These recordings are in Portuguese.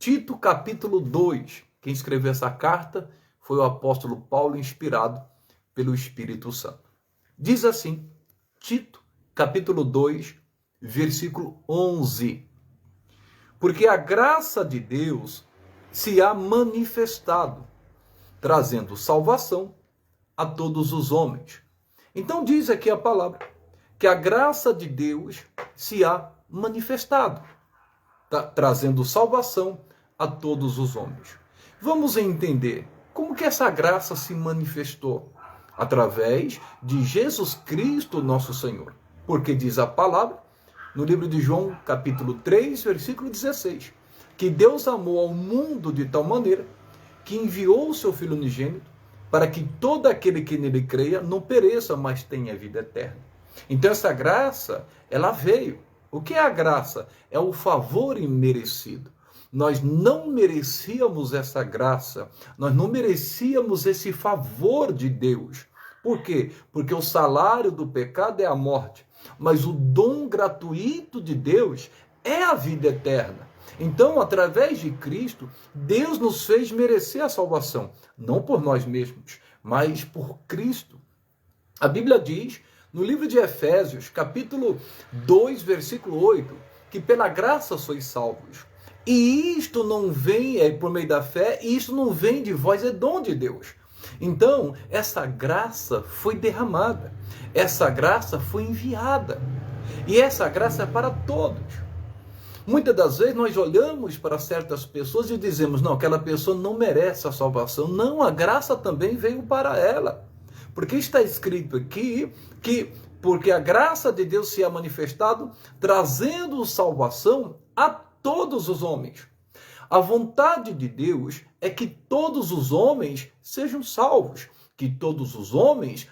Tito, capítulo 2. Quem escreveu essa carta foi o apóstolo Paulo, inspirado pelo Espírito Santo. Diz assim, Tito, capítulo 2, versículo 11. Porque a graça de Deus se há manifestado, trazendo salvação a todos os homens. Então diz aqui a palavra, que a graça de Deus se há manifestado, trazendo salvação a todos os homens. Vamos entender como que essa graça se manifestou através de Jesus Cristo, nosso Senhor. Porque diz a palavra, no livro de João, capítulo 3, versículo 16, que Deus amou ao mundo de tal maneira que enviou o seu Filho unigênito para que todo aquele que nele creia não pereça, mas tenha vida eterna. Então essa graça, ela veio. O que é a graça? É o favor imerecido. Nós não merecíamos essa graça, nós não merecíamos esse favor de Deus. Por quê? Porque o salário do pecado é a morte, mas o dom gratuito de Deus é a vida eterna. Então, através de Cristo, Deus nos fez merecer a salvação, não por nós mesmos, mas por Cristo. A Bíblia diz, no livro de Efésios, capítulo 2, versículo 8, que pela graça sois salvos. E isto não vem por meio da fé, e isto não vem de vós, é dom de Deus. Então, essa graça foi derramada, essa graça foi enviada, e essa graça é para todos. Muitas das vezes nós olhamos para certas pessoas e dizemos, não, aquela pessoa não merece a salvação. Não, a graça também veio para ela. Porque está escrito aqui que porque a graça de Deus se é manifestado, trazendo salvação a todos os homens. A vontade de Deus é que todos os homens sejam salvos, que todos os homens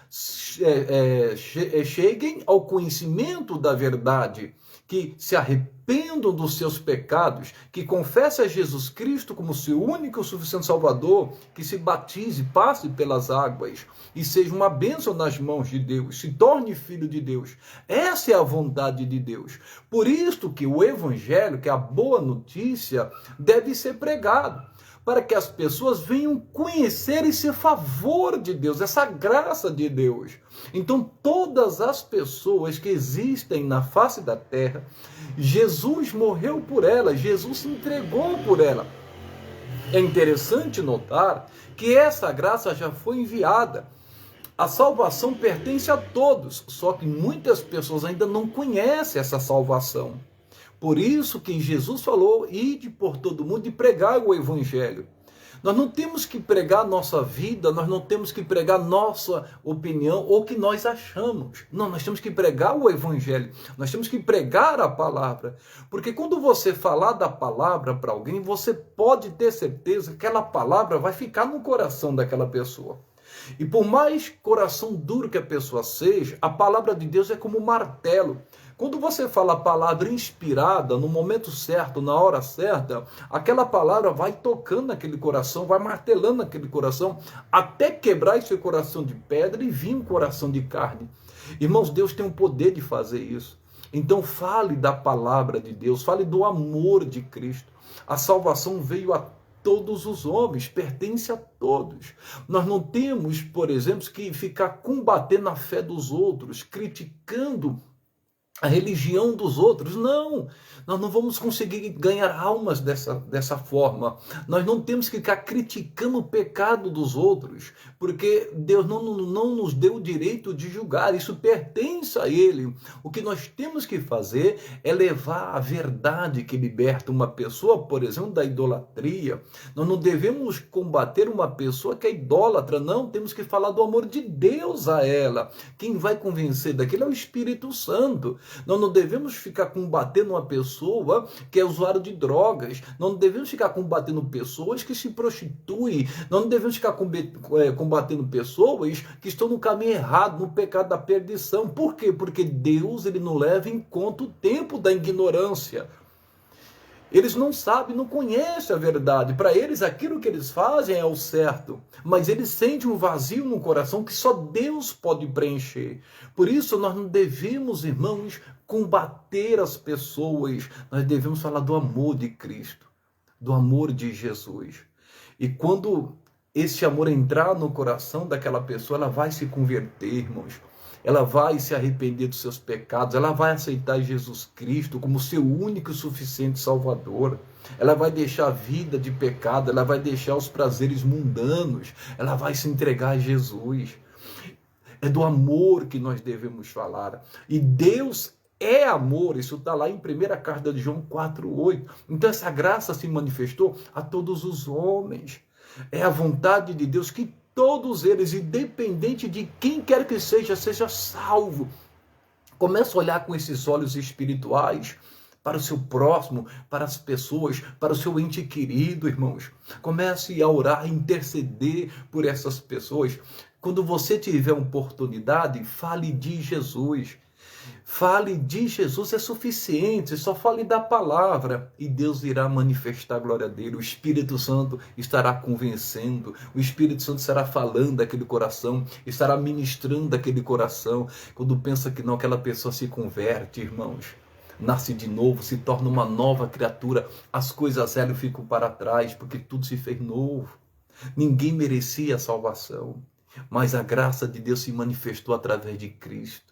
cheguem ao conhecimento da verdade, que se arrependam dos seus pecados, que confessem a Jesus Cristo como seu único e suficiente Salvador, que se batize, passe pelas águas e seja uma bênção nas mãos de Deus, se torne filho de Deus. Essa é a vontade de Deus. Por isso que o Evangelho, que é a boa notícia, deve ser pregado, para que as pessoas venham conhecer esse favor de Deus, essa graça de Deus. Então, todas as pessoas que existem na face da terra, Jesus morreu por elas, Jesus se entregou por ela. É interessante notar que essa graça já foi enviada. A salvação pertence a todos, só que muitas pessoas ainda não conhecem essa salvação. Por isso que Jesus falou, ide por todo mundo e pregai o Evangelho. Nós não temos que pregar nossa vida, nós não temos que pregar nossa opinião ou o que nós achamos. Não, nós temos que pregar o Evangelho, nós temos que pregar a palavra. Porque quando você falar da palavra para alguém, você pode ter certeza que aquela palavra vai ficar no coração daquela pessoa. E por mais coração duro que a pessoa seja, a palavra de Deus é como um martelo. Quando você fala a palavra inspirada, no momento certo, na hora certa, aquela palavra vai tocando naquele coração, vai martelando naquele coração, até quebrar esse coração de pedra e vir um coração de carne. Irmãos, Deus tem o poder de fazer isso. Então fale da palavra de Deus, fale do amor de Cristo. A salvação veio a todos os homens, pertence a todos. Nós não temos, por exemplo, que ficar combatendo a fé dos outros, criticando a religião dos outros. Não, nós não vamos conseguir ganhar almas dessa forma. Nós não temos que ficar criticando o pecado dos outros, porque Deus não nos deu o direito de julgar, isso pertence a Ele. O que nós temos que fazer é levar a verdade que liberta uma pessoa, por exemplo, da idolatria. Nós não devemos combater uma pessoa que é idólatra, não, temos que falar do amor de Deus a ela. Quem vai convencer daquilo é o Espírito Santo. Nós não devemos ficar combatendo uma pessoa que é usuário de drogas. Nós não devemos ficar combatendo pessoas que se prostituem. Nós não devemos ficar combatendo pessoas que estão no caminho errado, no pecado da perdição. Por quê? Porque Deus ele não leva em conta o tempo da ignorância. Eles não sabem, não conhecem a verdade. Para eles, aquilo que eles fazem é o certo. Mas eles sentem um vazio no coração que só Deus pode preencher. Por isso, nós não devemos, irmãos, combater as pessoas. Nós devemos falar do amor de Cristo. do amor de Jesus. E quando esse amor entrar no coração daquela pessoa, ela vai se converter, irmãos. Ela vai se arrepender dos seus pecados, ela vai aceitar Jesus Cristo como seu único e suficiente Salvador. Ela vai deixar a vida de pecado, ela vai deixar os prazeres mundanos, ela vai se entregar a Jesus. É do amor que nós devemos falar. E Deus é amor, isso está lá em 1ª carta de João 4,8. Então essa graça se manifestou a todos os homens. É a vontade de Deus que todos eles, independente de quem quer que seja salvo. Comece a olhar com esses olhos espirituais para o seu próximo, para as pessoas, para o seu ente querido, irmãos. Comece a orar, a interceder por essas pessoas. Quando você tiver oportunidade, fale de Jesus. Fale de Jesus, é suficiente, só fale da palavra e Deus irá manifestar a glória dele. O Espírito Santo estará convencendo, o Espírito Santo estará falando daquele coração, estará ministrando aquele coração. Quando pensa que não, aquela pessoa se converte, irmãos, nasce de novo, se torna uma nova criatura, as coisas velhas ficam para trás, porque tudo se fez novo. Ninguém merecia a salvação, mas a graça de Deus se manifestou através de Cristo.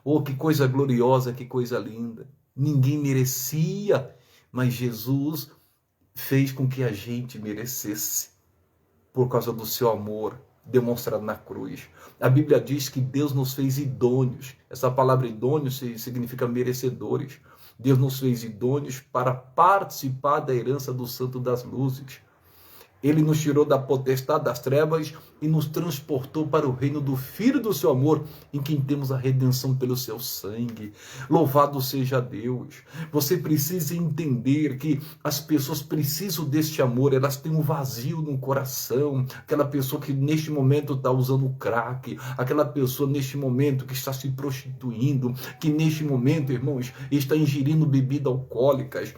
Oh, que coisa gloriosa, que coisa linda. Ninguém merecia, mas Jesus fez com que a gente merecesse, por causa do seu amor demonstrado na cruz. A Bíblia diz que Deus nos fez idôneos. Essa palavra idôneos significa merecedores. Deus nos fez idôneos para participar da herança do Santo das Luzes. Ele nos tirou da potestade das trevas e nos transportou para o reino do Filho do seu amor, em quem temos a redenção pelo seu sangue. Louvado seja Deus. Você precisa entender que as pessoas precisam deste amor, elas têm um vazio no coração. Aquela pessoa que neste momento está usando crack, aquela pessoa neste momento que está se prostituindo, que neste momento, irmãos, está ingerindo bebidas alcoólicas.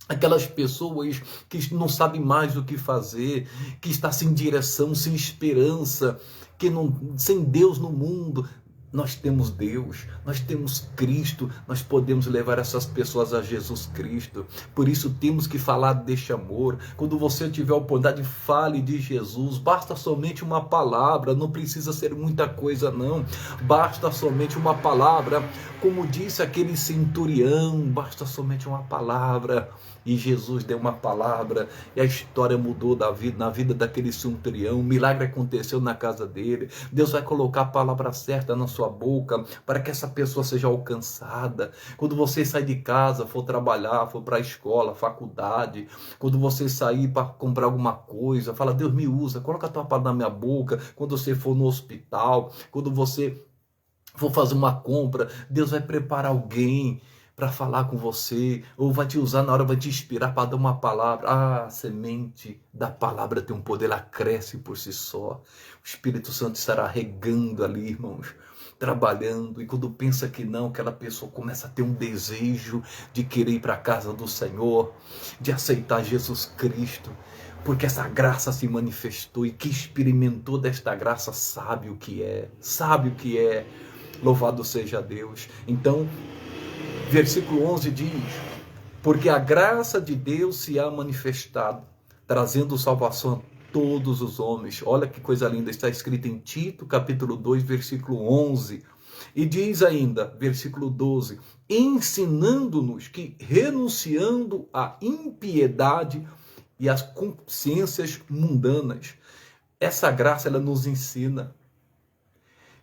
Aquelas pessoas que não sabem mais o que fazer, que está sem direção, sem esperança, que não, sem Deus no mundo. Nós temos Deus, nós temos Cristo, nós podemos levar essas pessoas a Jesus Cristo. Por isso temos que falar deste amor. Quando você tiver a oportunidade, fale de Jesus. Basta somente uma palavra, não precisa ser muita coisa não. Basta somente uma palavra. Como disse aquele centurião, basta somente uma palavra. E Jesus deu uma palavra e a história mudou na vida daquele centurião. Um milagre aconteceu na casa dele. Deus vai colocar a palavra certa na sua boca para que essa pessoa seja alcançada. Quando você sair de casa, for trabalhar, for para a escola, faculdade, quando você sair para comprar alguma coisa, fala: Deus me usa, coloca a tua palavra na minha boca. Quando você for no hospital, quando você for fazer uma compra, Deus vai preparar alguém para falar com você, ou vai te usar na hora, vai te inspirar para dar uma palavra. A semente da palavra tem um poder, ela cresce por si só. O Espírito Santo estará regando ali, irmãos, trabalhando, e quando pensa que não, aquela pessoa começa a ter um desejo de querer ir para a casa do Senhor, de aceitar Jesus Cristo, porque essa graça se manifestou, e que experimentou desta graça sabe o que é, louvado seja Deus. Então, versículo 11 diz: porque a graça de Deus se há manifestado, trazendo salvação a todos os homens. Olha que coisa linda, está escrito em Tito, capítulo 2, versículo 11. E diz ainda, versículo 12, ensinando-nos que, renunciando à impiedade e às consciências mundanas, essa graça ela nos ensina.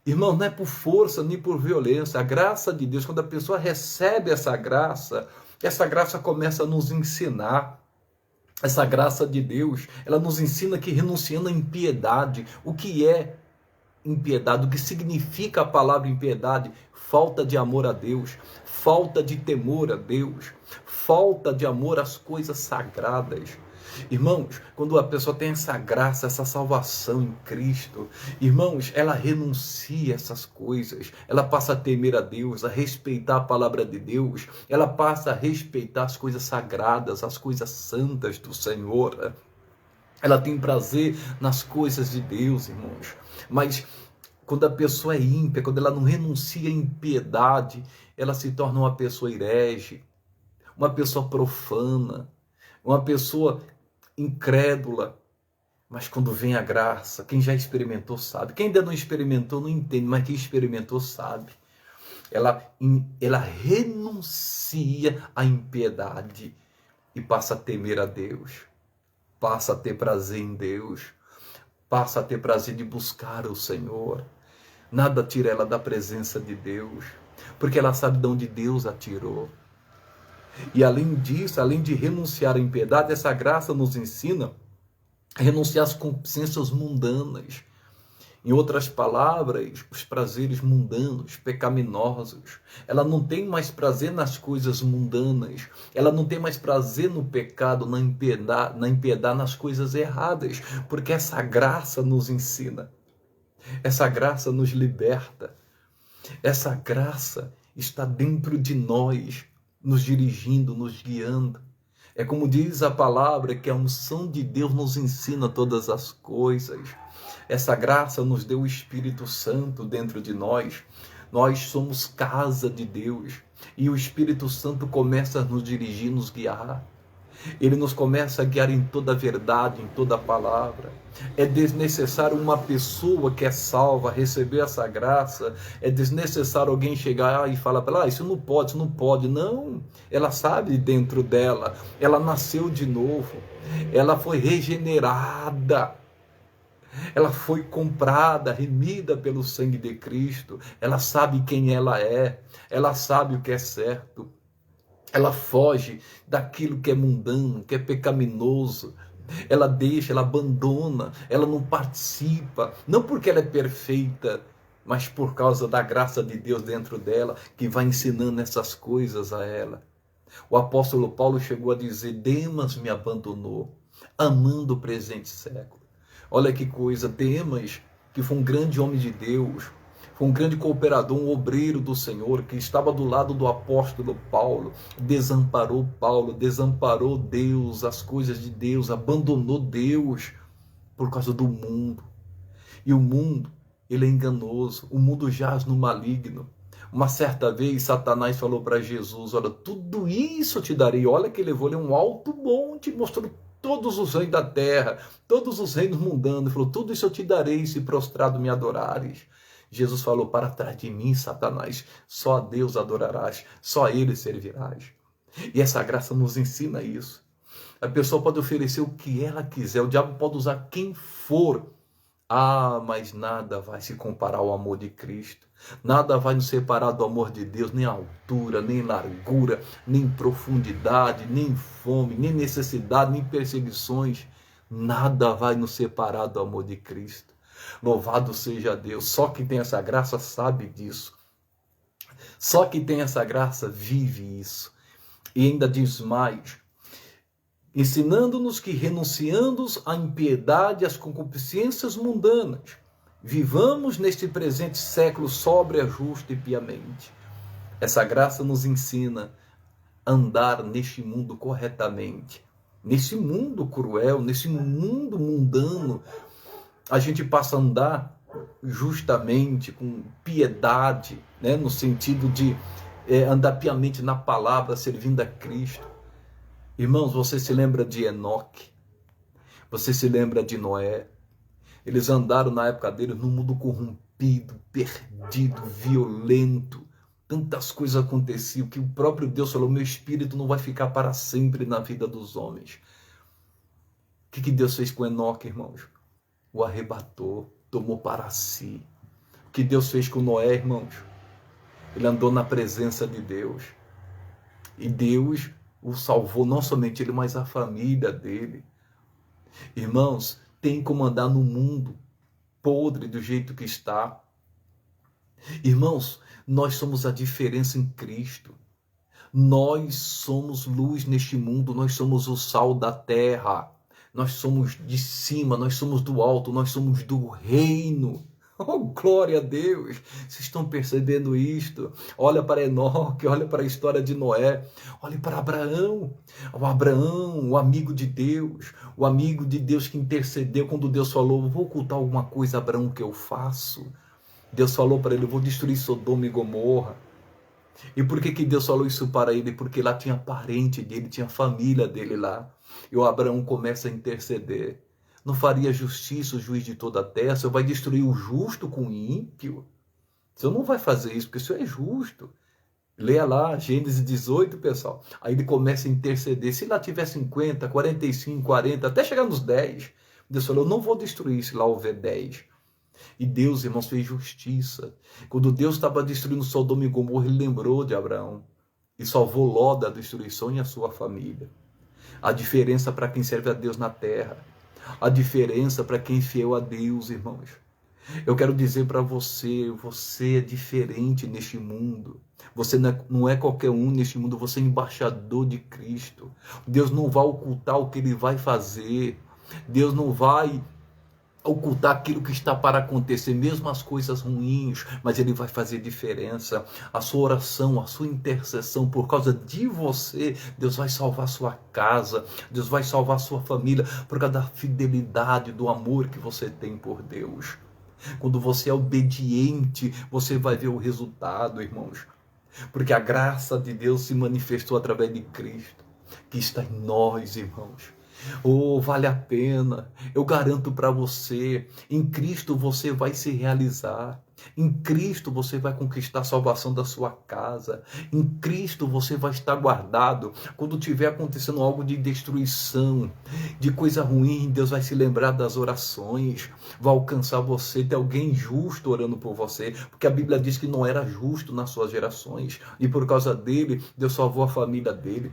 Irmão, não é por força nem por violência. A graça de Deus, quando a pessoa recebe essa graça começa a nos ensinar. Essa graça de Deus, ela nos ensina que, renunciando à impiedade, o que é impiedade? O que significa a palavra impiedade? Falta de amor a Deus, falta de temor a Deus, falta de amor às coisas sagradas. Irmãos, quando a pessoa tem essa graça, essa salvação em Cristo, irmãos, ela renuncia a essas coisas, ela passa a temer a Deus, a respeitar a palavra de Deus, ela passa a respeitar as coisas sagradas, as coisas santas do Senhor. Ela tem prazer nas coisas de Deus, irmãos. Mas quando a pessoa é ímpia, quando ela não renuncia à impiedade, ela se torna uma pessoa herege, uma pessoa profana, uma pessoa incrédula. Mas quando vem a graça, quem já experimentou sabe. Quem ainda não experimentou não entende, mas quem experimentou sabe. Ela renuncia à impiedade e passa a temer a Deus. Passa a ter prazer em Deus. Passa a ter prazer de buscar o Senhor. Nada tira ela da presença de Deus, porque ela sabe de onde Deus a tirou. E além disso, além de renunciar à impiedade, essa graça nos ensina a renunciar às concupiscências mundanas. Em outras palavras, os prazeres mundanos, pecaminosos. Ela não tem mais prazer nas coisas mundanas. Ela não tem mais prazer no pecado, na impiedade, nas coisas erradas. Porque essa graça nos ensina. Essa graça nos liberta. Essa graça está dentro de nós, nos dirigindo, nos guiando. É como diz a palavra, que a unção de Deus nos ensina todas as coisas. Essa graça nos deu o Espírito Santo dentro de nós. Nós somos casa de Deus. E o Espírito Santo começa a nos dirigir, nos guiar. Ele nos começa a guiar em toda a verdade, em toda a palavra. É desnecessário uma pessoa que é salva receber essa graça. É desnecessário alguém chegar e falar para ela, isso não pode, isso não pode. Não, ela sabe dentro dela. Ela nasceu de novo. Ela foi regenerada. Ela foi comprada, remida pelo sangue de Cristo. Ela sabe quem ela é. Ela sabe o que é certo. Ela foge daquilo que é mundano, que é pecaminoso. Ela deixa, ela abandona, ela não participa. Não porque ela é perfeita, mas por causa da graça de Deus dentro dela, que vai ensinando essas coisas a ela. O apóstolo Paulo chegou a dizer, Demas me abandonou, amando o presente século. Olha que coisa, Demas, que foi um grande homem de Deus, foi um grande cooperador, um obreiro do Senhor, que estava do lado do apóstolo Paulo, desamparou Paulo, desamparou Deus, as coisas de Deus, abandonou Deus por causa do mundo. E o mundo, ele é enganoso, o mundo jaz no maligno. Uma certa vez, Satanás falou para Jesus, olha, tudo isso eu te darei. Olha que levou-lhe um alto monte, mostrou todos os reinos da terra, todos os reinos mundanos. Falou, tudo isso eu te darei se prostrado me adorares. Jesus falou, para trás de mim, Satanás, só a Deus adorarás, só a Ele servirás. E essa graça nos ensina isso. A pessoa pode oferecer o que ela quiser, o diabo pode usar quem for. Ah, mas nada vai se comparar ao amor de Cristo. Nada vai nos separar do amor de Deus, nem altura, nem largura, nem profundidade, nem fome, nem necessidade, nem perseguições. Nada vai nos separar do amor de Cristo. Louvado seja Deus. Só quem tem essa graça sabe disso. Só quem tem essa graça vive isso. E ainda diz mais, ensinando-nos que renunciando à impiedade, às concupiscências mundanas, vivamos neste presente século sóbria, justa e piamente. Essa graça nos ensina a andar neste mundo corretamente. Nesse mundo cruel, nesse mundo mundano, a gente passa a andar justamente, com piedade, né? No sentido de andar piamente na palavra, servindo a Cristo. Irmãos, você se lembra de Enoque? Você se lembra de Noé? Eles andaram na época deles num mundo corrompido, perdido, violento. Tantas coisas aconteciam que o próprio Deus falou, meu espírito não vai ficar para sempre na vida dos homens. O que Deus fez com Enoque, irmãos? O arrebatou, tomou para si. O que Deus fez com Noé, irmãos? Ele andou na presença de Deus. E Deus o salvou, não somente ele, mas a família dele. Irmãos, tem como andar no mundo podre do jeito que está. Irmãos, nós somos a diferença em Cristo. Nós somos luz neste mundo, nós somos o sal da terra. Nós somos de cima, nós somos do alto, nós somos do reino. Oh, glória a Deus! Vocês estão percebendo isto? Olha para Enoque, olha para a história de Noé, olha para Abraão. O Abraão, o amigo de Deus, o amigo de Deus que intercedeu quando Deus falou, vou ocultar alguma coisa, Abraão, que eu faço? Deus falou para ele, vou destruir Sodoma e Gomorra. E por que Deus falou isso para ele? Porque lá tinha parente dele, tinha família dele lá. E o Abraão começa a interceder. Não faria justiça o juiz de toda a terra? O Senhor vai destruir o justo com o ímpio? O Senhor não vai fazer isso, porque o Senhor é justo. Leia lá, Gênesis 18, pessoal. Aí ele começa a interceder. Se lá tiver 50, 45, 40, até chegar nos 10, Deus falou, eu não vou destruir se lá houver 10. E Deus, irmãos, fez justiça. Quando Deus estava destruindo Sodoma e Gomorra, ele lembrou de Abraão. E salvou Ló da destruição e a sua família. A diferença para quem serve a Deus na terra. A diferença para quem é fiel a Deus, irmãos. Eu quero dizer para você, você é diferente neste mundo. Você não é qualquer um neste mundo, você é embaixador de Cristo. Deus não vai ocultar o que Ele vai fazer. Deus não vai ocultar aquilo que está para acontecer, mesmo as coisas ruins, mas Ele vai fazer diferença. A sua oração, a sua intercessão, por causa de você, Deus vai salvar a sua casa, Deus vai salvar a sua família, por causa da fidelidade, do amor que você tem por Deus. Quando você é obediente, você vai ver o resultado, irmãos. Porque a graça de Deus se manifestou através de Cristo, que está em nós, irmãos. Oh, vale a pena. Eu garanto para você, em Cristo você vai se realizar. Em Cristo você vai conquistar a salvação da sua casa. Em Cristo você vai estar guardado. Quando tiver acontecendo algo de destruição, de coisa ruim, Deus vai se lembrar das orações. Vai alcançar você. Tem alguém justo orando por você. Porque a Bíblia diz que não era justo nas suas gerações. E por causa dele, Deus salvou a família dele.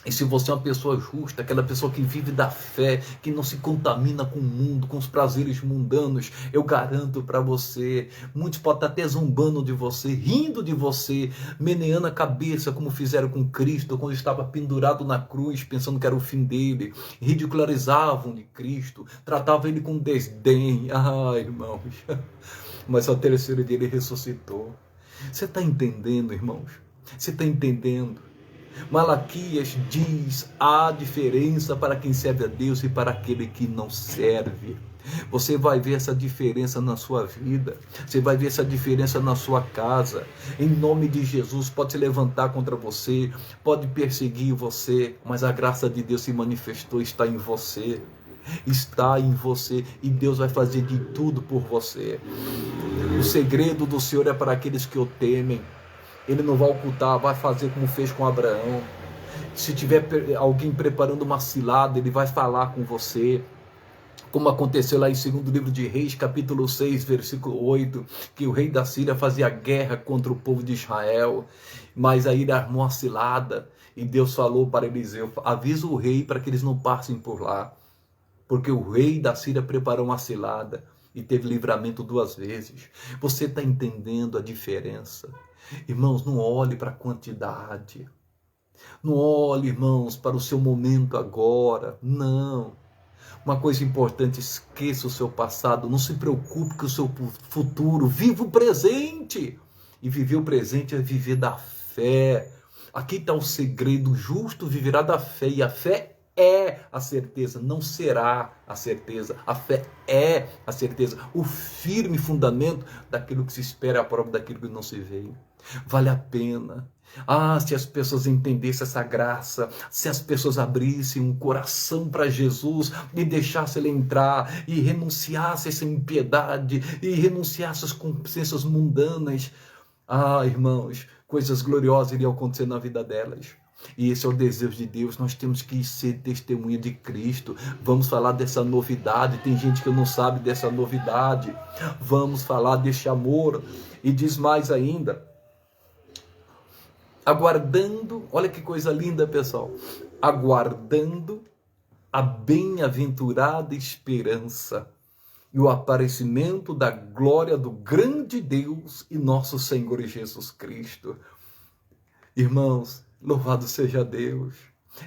E se você é uma pessoa justa, aquela pessoa que vive da fé, que não se contamina com o mundo, com os prazeres mundanos, eu garanto para você, muitos podem estar até zombando de você, rindo de você, meneando a cabeça, como fizeram com Cristo, quando estava pendurado na cruz, pensando que era o fim dele, ridicularizavam de Cristo, tratavam ele com desdém. Ah, irmãos, mas ao terceiro dia ele ressuscitou. Você está entendendo, irmãos? Você está entendendo? Malaquias diz a diferença para quem serve a Deus e para aquele que não serve. Você vai ver essa diferença na sua vida. Você vai ver essa diferença na sua casa. Em nome de Jesus, pode se levantar contra você, pode perseguir você, mas a graça de Deus se manifestou, está em você. Está em você e Deus vai fazer de tudo por você. O segredo do Senhor é para aqueles que o temem. Ele não vai ocultar, vai fazer como fez com Abraão. Se tiver alguém preparando uma cilada, ele vai falar com você. Como aconteceu lá em 2º livro de Reis, capítulo 6, versículo 8, que o rei da Síria fazia guerra contra o povo de Israel. Mas aí ele armou uma cilada e Deus falou para Eliseu, avisa o rei para que eles não passem por lá. Porque o rei da Síria preparou uma cilada e teve livramento 2 vezes. Você está entendendo a diferença? Irmãos, não olhe para a quantidade. Não olhe, irmãos, para o seu momento agora. Não. Uma coisa importante, esqueça o seu passado. Não se preocupe com o seu futuro. Viva o presente. E viver o presente é viver da fé. Aqui está o segredo. O justo viverá da fé. E a fé é a certeza, não será a certeza. A fé é a certeza. O firme fundamento daquilo que se espera, a prova daquilo que não se vê. Vale a pena. Ah, se as pessoas entendessem essa graça, se as pessoas abrissem um coração para Jesus e deixassem ele entrar e renunciassem a essa impiedade e renunciassem às consciências mundanas. Ah, irmãos, coisas gloriosas iriam acontecer na vida delas. E esse é o desejo de Deus. Nós temos que ser testemunha de Cristo. Vamos falar dessa novidade. Tem gente que não sabe dessa novidade. Vamos falar deste amor. E diz mais ainda, aguardando, olha que coisa linda, pessoal, aguardando a bem-aventurada esperança e o aparecimento da glória do grande Deus e nosso Senhor Jesus Cristo. Irmãos, louvado seja Deus,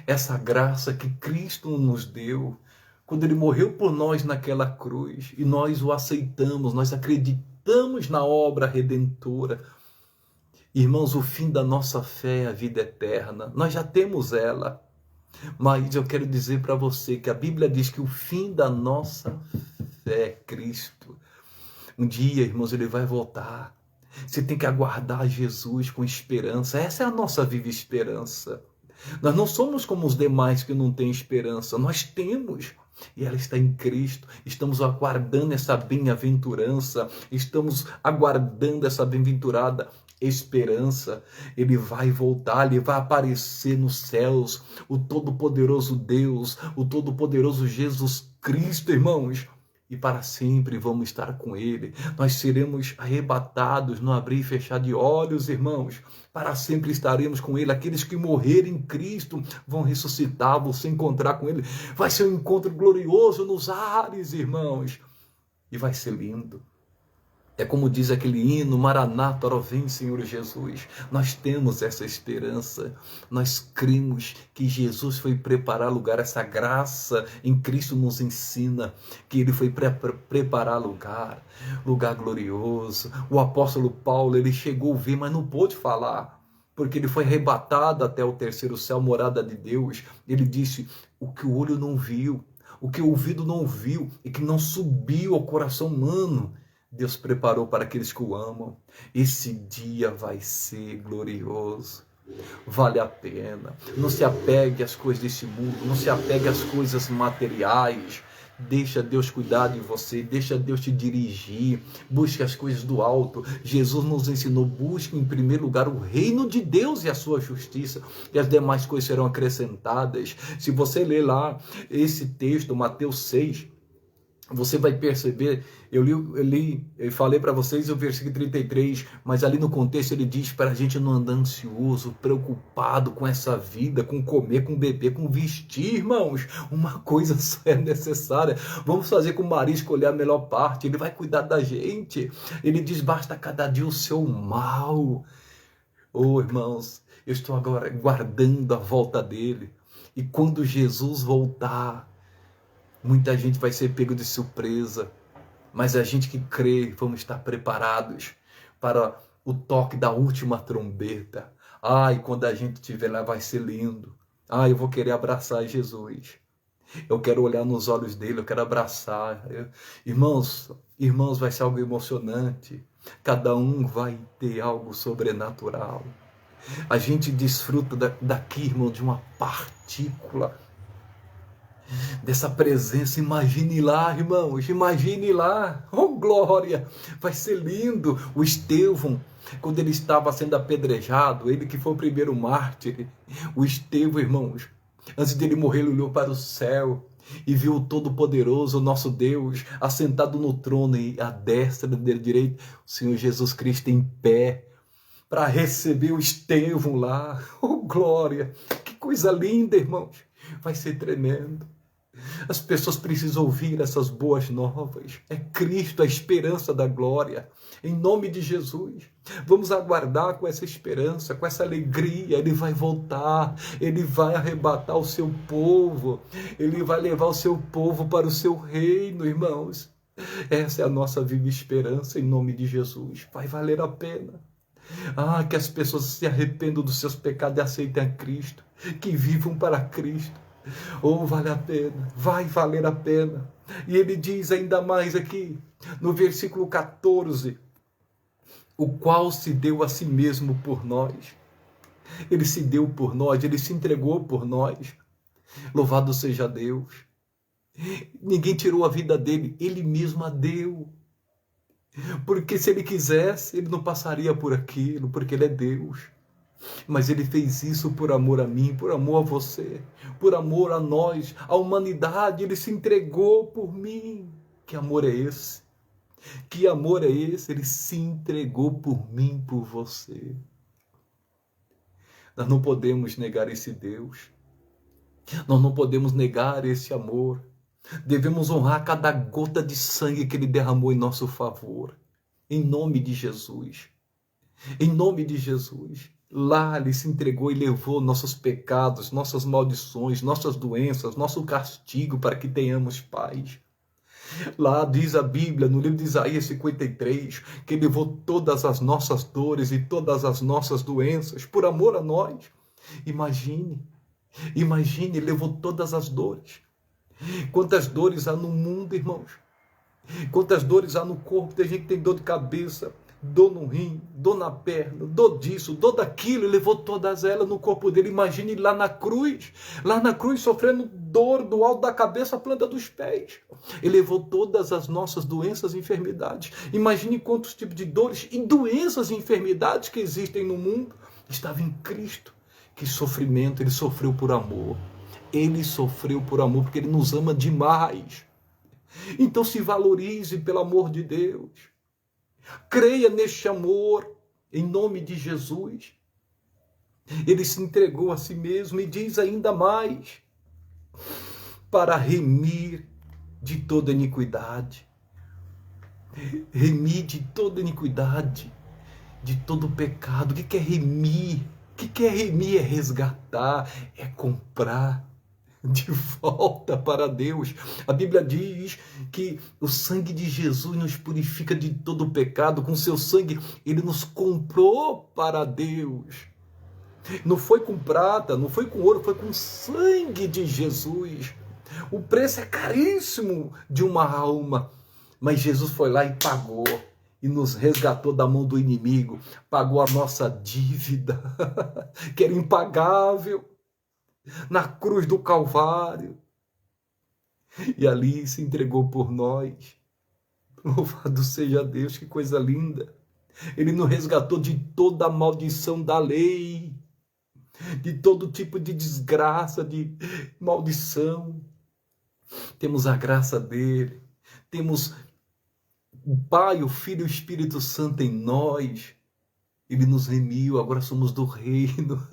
essa graça que Cristo nos deu, quando Ele morreu por nós naquela cruz, e nós o aceitamos, nós acreditamos na obra redentora. Irmãos, o fim da nossa fé é a vida eterna, nós já temos ela, mas eu quero dizer para você que a Bíblia diz que o fim da nossa fé é Cristo. Um dia, irmãos, Ele vai voltar. Você tem que aguardar Jesus com esperança. Essa é a nossa viva esperança. Nós não somos como os demais que não têm esperança. Nós temos. E ela está em Cristo. Estamos aguardando essa bem-aventurança. Estamos aguardando essa bem-aventurada esperança. Ele vai voltar, ele vai aparecer nos céus. O Todo-Poderoso Deus, o Todo-Poderoso Jesus Cristo, irmãos. E para sempre vamos estar com ele. Nós seremos arrebatados no abrir e fechar de olhos, irmãos. Para sempre estaremos com ele. Aqueles que morrerem em Cristo vão ressuscitar, vão se encontrar com ele. Vai ser um encontro glorioso nos ares, irmãos. E vai ser lindo. É como diz aquele hino, Maranata, ora vem, Senhor Jesus. Nós temos essa esperança. Nós cremos que Jesus foi preparar lugar. Essa graça em Cristo nos ensina que ele foi preparar lugar. Lugar glorioso. O apóstolo Paulo, ele chegou a ver, mas não pôde falar. Porque ele foi arrebatado até o terceiro céu, morada de Deus. Ele disse, o que o olho não viu, o que o ouvido não viu e que não subiu ao coração humano, Deus preparou para aqueles que o amam. Esse dia vai ser glorioso. Vale a pena. Não se apegue às coisas desse mundo. Não se apegue às coisas materiais. Deixa Deus cuidar de você. Deixa Deus te dirigir. Busque as coisas do alto. Jesus nos ensinou. Busque em primeiro lugar o reino de Deus e a sua justiça. E as demais coisas serão acrescentadas. Se você ler lá esse texto, Mateus 6, você vai perceber, eu falei para vocês o versículo 33, mas ali no contexto ele diz para a gente não andar ansioso, preocupado com essa vida, com comer, com beber, com vestir, irmãos. Uma coisa só é necessária. Vamos fazer com o marido escolher a melhor parte, ele vai cuidar da gente. Ele diz, basta cada dia o seu mal. Oh, irmãos, eu estou agora guardando a volta dele. E quando Jesus voltar, muita gente vai ser pego de surpresa, mas a gente que crê, vamos estar preparados para o toque da última trombeta. Ai, quando a gente estiver lá vai ser lindo. Ai, eu vou querer abraçar Jesus. Eu quero olhar nos olhos dele, eu quero abraçar. Irmãos, vai ser algo emocionante. Cada um vai ter algo sobrenatural. A gente desfruta daqui, irmão, de uma partícula dessa presença. Imagine lá, irmãos, imagine lá, oh glória, vai ser lindo. O Estevão, quando ele estava sendo apedrejado, ele que foi o primeiro mártir, o Estevão, irmãos, antes dele morrer, ele olhou para o céu e viu o Todo-Poderoso, o nosso Deus, assentado no trono e à destra dele direita, o Senhor Jesus Cristo em pé, para receber o Estevão lá. Oh glória, que coisa linda, irmãos, vai ser tremendo. As pessoas precisam ouvir essas boas novas. É Cristo a esperança da glória. Em nome de Jesus, vamos aguardar com essa esperança, com essa alegria. Ele vai voltar, ele vai arrebatar o seu povo, ele vai levar o seu povo para o seu reino, irmãos. Essa é a nossa viva esperança, em nome de Jesus. Vai valer a pena. Ah, que as pessoas se arrependam dos seus pecados e aceitem a Cristo, que vivam para Cristo. Oh, vale a pena, vai valer a pena. E ele diz ainda mais aqui, no versículo 14, o qual se deu a si mesmo por nós. Ele se deu por nós, ele se entregou por nós. Louvado seja Deus. Ninguém tirou a vida dele, ele mesmo a deu. Porque se ele quisesse, ele não passaria por aquilo, porque ele é Deus. Mas ele fez isso por amor a mim, por amor a você, por amor a nós, a humanidade. Ele se entregou por mim. Que amor é esse? Que amor é esse? Ele se entregou por mim, por você. Nós não podemos negar esse Deus. Nós não podemos negar esse amor. Devemos honrar cada gota de sangue que ele derramou em nosso favor. Em nome de Jesus. Em nome de Jesus. Lá ele se entregou e levou nossos pecados, nossas maldições, nossas doenças, nosso castigo para que tenhamos paz. Lá diz a Bíblia, no livro de Isaías 53, que ele levou todas as nossas dores e todas as nossas doenças por amor a nós. Imagine, ele levou todas as dores. Quantas dores há no mundo, irmãos? Quantas dores há no corpo? Tem gente que tem dor de cabeça, dor no rim, dor na perna, dor disso, dor daquilo, ele levou todas elas no corpo dele. Imagine lá na cruz sofrendo dor do alto da cabeça à planta dos pés. Ele levou todas as nossas doenças e enfermidades. Imagine quantos tipos de dores e doenças e enfermidades que existem no mundo. Estava em Cristo. Que sofrimento, ele sofreu por amor. Ele sofreu por amor, porque ele nos ama demais. Então se valorize pelo amor de Deus. Creia neste amor, em nome de Jesus. Ele se entregou a si mesmo e diz ainda mais, para remir de toda iniquidade. Remir de toda iniquidade, de todo pecado. O que é remir? O que é remir? É resgatar, é comprar de volta para Deus. A Bíblia diz que o sangue de Jesus nos purifica de todo pecado. Com seu sangue, ele nos comprou para Deus. Não foi com prata, não foi com ouro, foi com o sangue de Jesus. O preço é caríssimo de uma alma, mas Jesus foi lá e pagou. E nos resgatou da mão do inimigo. Pagou a nossa dívida, que era impagável, na cruz do Calvário. E ali se entregou por nós. Louvado seja Deus, que coisa linda. Ele nos resgatou de toda a maldição da lei, de todo tipo de desgraça, de maldição. Temos a graça dele, temos o Pai, o Filho e o Espírito Santo em nós. Ele nos remiu, agora somos do reino,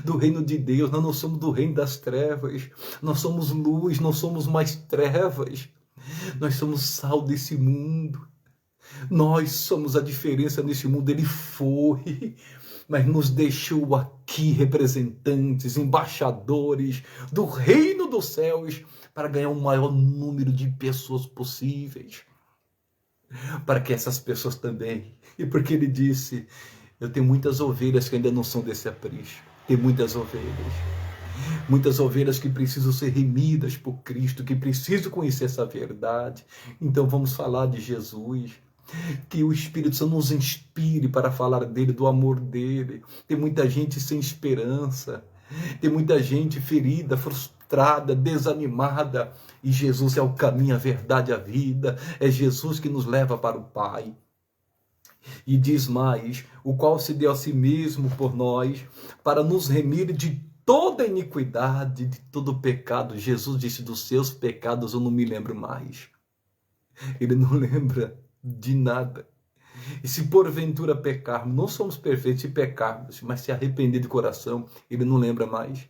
do reino de Deus. Nós não somos do reino das trevas, nós somos luz, não somos mais trevas. Nós somos sal desse mundo, nós somos a diferença nesse mundo. Ele foi, mas nos deixou aqui representantes, embaixadores do reino dos céus, para ganhar o maior número de pessoas possíveis, para que essas pessoas também, e porque ele disse, eu tenho muitas ovelhas que ainda não são desse aprisco, tem muitas ovelhas que precisam ser remidas por Cristo, que precisam conhecer essa verdade. Então vamos falar de Jesus, que o Espírito Santo nos inspire para falar dele, do amor dele. Tem muita gente sem esperança, tem muita gente ferida, frustrada, desanimada, e Jesus é o caminho, a verdade, a vida. É Jesus que nos leva para o Pai. E diz mais, o qual se deu a si mesmo por nós, para nos remir de toda iniquidade, de todo pecado. Jesus disse, dos seus pecados eu não me lembro mais. Ele não lembra de nada. E se porventura pecarmos, não somos perfeitos se pecarmos, mas se arrepender de coração, ele não lembra mais.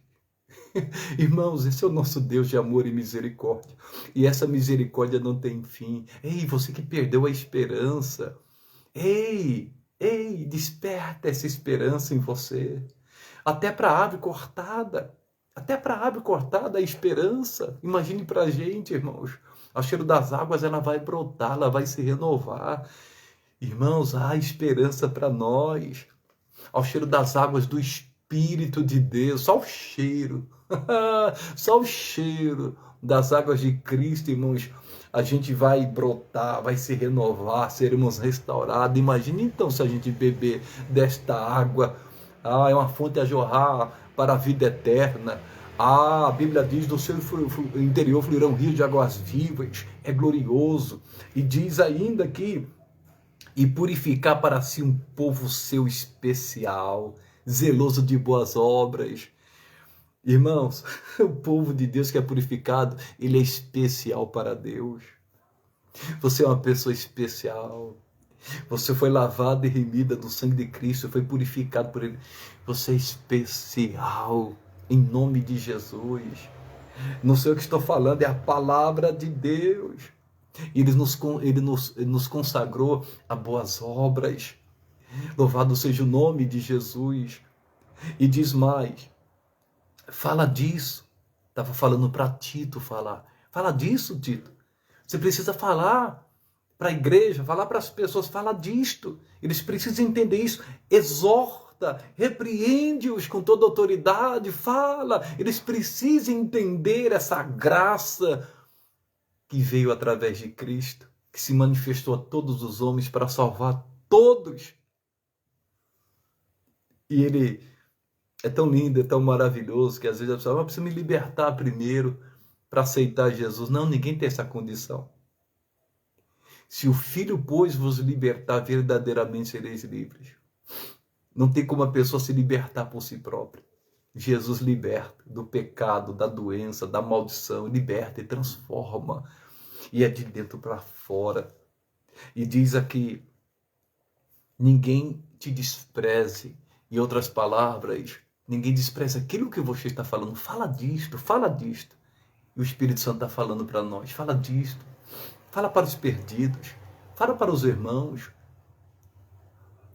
Irmãos, esse é o nosso Deus de amor e misericórdia. E essa misericórdia não tem fim. Ei, você que perdeu a esperança, ei, desperta essa esperança em você. Até para a árvore cortada, a esperança. Imagine para a gente, irmãos, ao cheiro das águas ela vai brotar, ela vai se renovar. Irmãos, há esperança para nós. Ao cheiro das águas do Espírito de Deus, só o cheiro, só o cheiro das águas de Cristo, irmãos, a gente vai brotar, vai se renovar, seremos restaurados. Imagine então se a gente beber desta água, é uma fonte a jorrar para a vida eterna. A Bíblia diz, do seu interior fluirão rios de águas vivas, é glorioso. E diz ainda que, e purificar para si um povo seu especial, zeloso de boas obras. Irmãos, o povo de Deus que é purificado, ele é especial para Deus. Você é uma pessoa especial. Você foi lavada e remida do sangue de Cristo, foi purificado por ele. Você é especial, em nome de Jesus. Não sei o que estou falando, é a palavra de Deus. Ele nos consagrou a boas obras. Louvado seja o nome de Jesus. E diz mais, fala disso. Estava falando para Tito falar. Fala disso, Tito. Você precisa falar para a igreja, falar para as pessoas, fala disto. Eles precisam entender isso. Exorta, repreende-os com toda autoridade, fala. Eles precisam entender essa graça que veio através de Cristo, que se manifestou a todos os homens para salvar todos. E ele é tão lindo, é tão maravilhoso, que às vezes a pessoa precisa me libertar primeiro para aceitar Jesus. Não, ninguém tem essa condição. Se o Filho, pois, vos libertar, verdadeiramente sereis livres. Não tem como a pessoa se libertar por si própria. Jesus liberta do pecado, da doença, da maldição, liberta e transforma. E é de dentro para fora. E diz aqui, ninguém te despreze. Em outras palavras, ninguém despreze aquilo que você está falando. Fala disto, fala disto. E o Espírito Santo está falando para nós, fala disto. Fala para os perdidos, fala para os irmãos.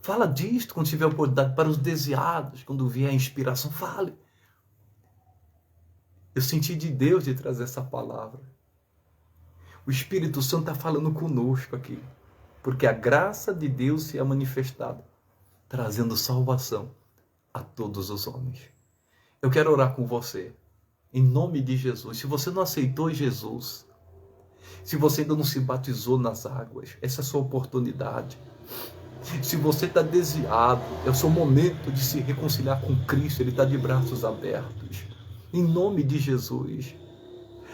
Fala disto quando tiver oportunidade, para os desviados, quando vier a inspiração, fale. Eu senti de Deus de trazer essa palavra. O Espírito Santo está falando conosco aqui, porque a graça de Deus se é manifestada, trazendo salvação a todos os homens. Eu quero orar com você, em nome de Jesus. Se você não aceitou Jesus, se você ainda não se batizou nas águas, essa é a sua oportunidade. Se você está desviado, é o seu momento de se reconciliar com Cristo. Ele está de braços abertos. Em nome de Jesus.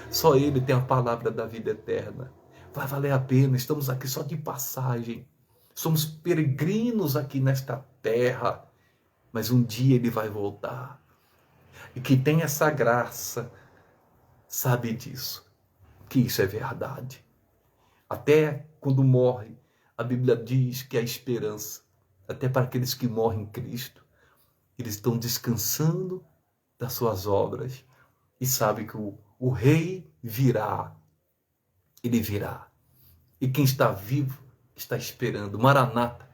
Só Ele tem a palavra da vida eterna. Vai valer a pena. Estamos aqui só de passagem. Somos peregrinos aqui nesta terra. Mas um dia Ele vai voltar. E que tem essa graça, sabe disso. Que isso é verdade. Até quando morre, a Bíblia diz que há esperança, até para aqueles que morrem em Cristo. Eles estão descansando das suas obras e sabem que o Rei virá. Ele virá. E quem está vivo está esperando. Maranata,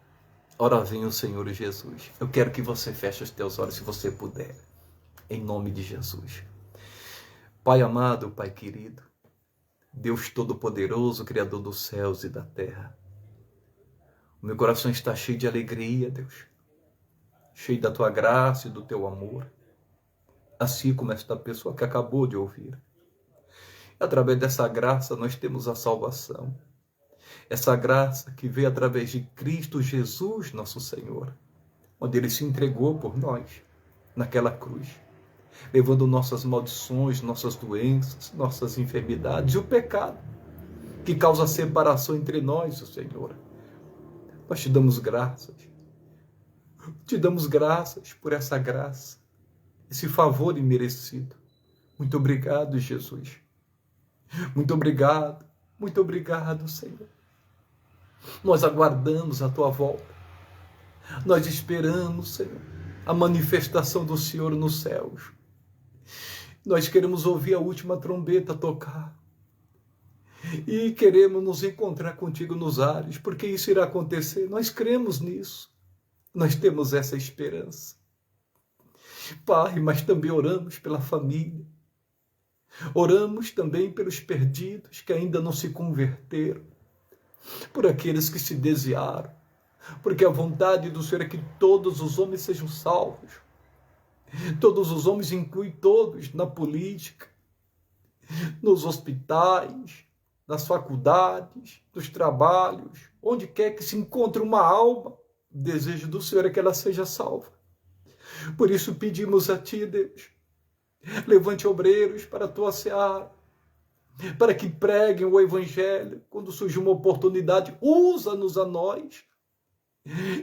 ora vem o Senhor Jesus. Eu quero que você feche os teus olhos, se você puder, em nome de Jesus. Pai amado, Pai querido, Deus Todo-Poderoso, Criador dos céus e da terra. O meu coração está cheio de alegria, Deus. Cheio da Tua graça e do Teu amor. Assim como esta pessoa que acabou de ouvir. Através dessa graça nós temos a salvação. Essa graça que veio através de Cristo Jesus, nosso Senhor. Onde Ele se entregou por nós, naquela cruz. Levando nossas maldições, nossas doenças, nossas enfermidades e o pecado. Que causa separação entre nós, o Senhor. Nós te damos graças. Te damos graças por essa graça. Esse favor imerecido. Muito obrigado, Jesus. Muito obrigado, Senhor. Nós aguardamos a Tua volta. Nós esperamos, Senhor, a manifestação do Senhor nos céus. Nós queremos ouvir a última trombeta tocar. E queremos nos encontrar contigo nos ares, porque isso irá acontecer. Nós cremos nisso. Nós temos essa esperança. Pai, mas também oramos pela família. Oramos também pelos perdidos que ainda não se converteram. Por aqueles que se desviaram. Porque a vontade do Senhor é que todos os homens sejam salvos. Todos os homens inclui todos na política, nos hospitais, nas faculdades, nos trabalhos, onde quer que se encontre uma alma, o desejo do Senhor é que ela seja salva. Por isso pedimos a Ti, Deus, levante obreiros para a Tua seara, para que preguem o Evangelho. Quando surge uma oportunidade, usa-nos a nós,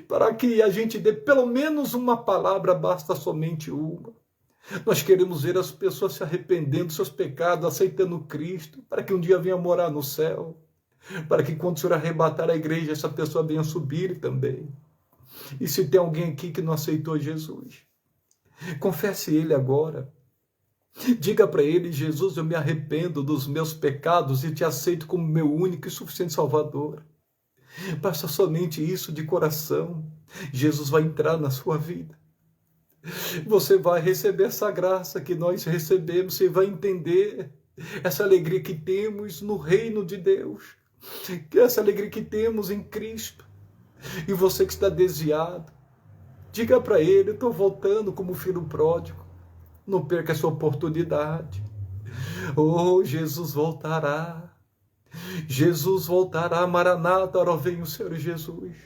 para que a gente dê pelo menos uma palavra, basta somente uma. Nós queremos ver as pessoas se arrependendo dos seus pecados, aceitando Cristo, para que um dia venha morar no céu, para que quando o Senhor arrebatar a igreja, essa pessoa venha subir também. E se tem alguém aqui que não aceitou Jesus, confesse Ele agora. Diga para Ele: Jesus, eu me arrependo dos meus pecados e te aceito como meu único e suficiente Salvador. Basta somente isso de coração. Jesus vai entrar na sua vida. Você vai receber essa graça que nós recebemos. Você vai entender essa alegria que temos no reino de Deus. Essa alegria que temos em Cristo. E você que está desviado, diga para Ele: eu estou voltando como filho pródigo. Não perca essa oportunidade. Oh, Jesus voltará. Jesus voltará. Maranata, ora vem o Senhor Jesus.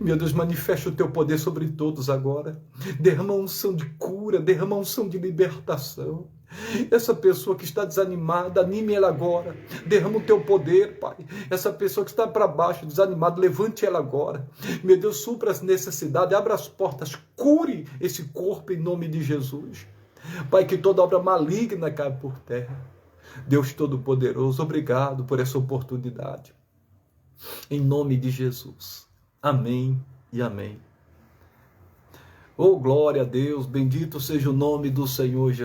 Meu Deus, manifesta o teu poder sobre todos agora. Derrama unção de cura, derrama unção de libertação. Essa pessoa que está desanimada, anime ela agora. Derrama o teu poder, Pai. Essa pessoa que está para baixo, desanimada, levante ela agora. Meu Deus, supra as necessidades, abra as portas, cure esse corpo em nome de Jesus. Pai, que toda obra maligna caia por terra. Deus Todo-Poderoso, obrigado por essa oportunidade. Em nome de Jesus. Amém e amém. Oh, glória a Deus, bendito seja o nome do Senhor Jesus.